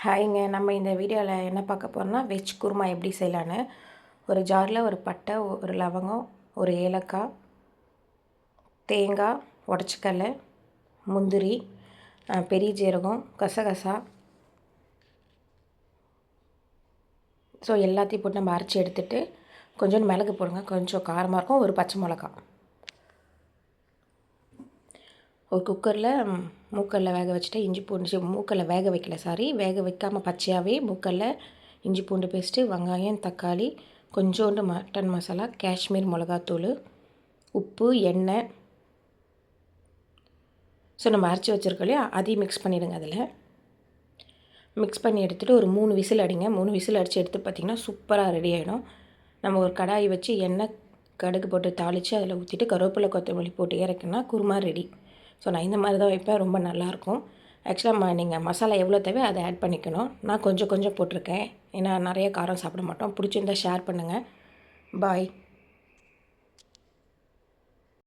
ஹாய்ங்க. நம்ம இந்த வீடியோவில் என்ன பார்க்க போகிறோம்னா, வெஜ் குருமா எப்படி செய்யலான்னு. ஒரு ஜாரில் ஒரு பட்டை, ஒரு லவங்கம், ஒரு ஏலக்காய், தேங்காய், உடச்சக்கல்ல, முந்திரி, பெரிய ஜீரகம், கசகசா, ஸோ எல்லாத்தையும் போட்டு நம்ம அரைச்சி எடுத்துகிட்டு கொஞ்சோண்டு மிளகு போடுங்க, கொஞ்சம் காரமாக இருக்கும். ஒரு பச்சை மிளகா. ஒரு குக்கரில் மூக்கல்ல வேக வச்சுட்டு இஞ்சி பூண்டு மூக்கல்ல வேக வைக்கல வேக வைக்காமல் பச்சையாகவே மூக்கல்ல இஞ்சி பூண்டு பேஸ்ட்டு, வெங்காயம், தக்காளி, கொஞ்சோண்டு மட்டன் மசாலா, காஷ்மீர் மிளகாத்தூள், உப்பு, எண்ணெய், ஸோ நம்ம அரைச்சி வச்சுருக்கோம் இல்லையா, அதையும் மிக்ஸ் பண்ணிவிடுங்க. அதில் மிக்ஸ் பண்ணி எடுத்துகிட்டு ஒரு 3 விசில் அடிங்க. 3 விசில் அடித்து எடுத்து பார்த்திங்கன்னா சூப்பராக ரெடி ஆகிடும். நம்ம ஒரு கடாய் வச்சு எண்ணெய் கடுகு போட்டு தாளித்து அதில் ஊற்றிட்டு கருவேப்பிலை கொத்தமல்லி போட்டு இறக்குனா குருமா ரெடி. ஸோ நான் இந்த மாதிரி தான் வைப்பேன். ரொம்ப நல்லாயிருக்கும். ஆக்சுவலாக நீங்கள் மசாலா எவ்வளோ தேவையோ அதை ஆட் பண்ணிக்கணும். நான் கொஞ்சம் கொஞ்சம் போட்டிருக்கேன். ஏன்னா நிறைய காரம் சாப்பிட மாட்டோம். பிடிச்சிருந்தால் ஷேர் பண்ணுங்கள். பாய்.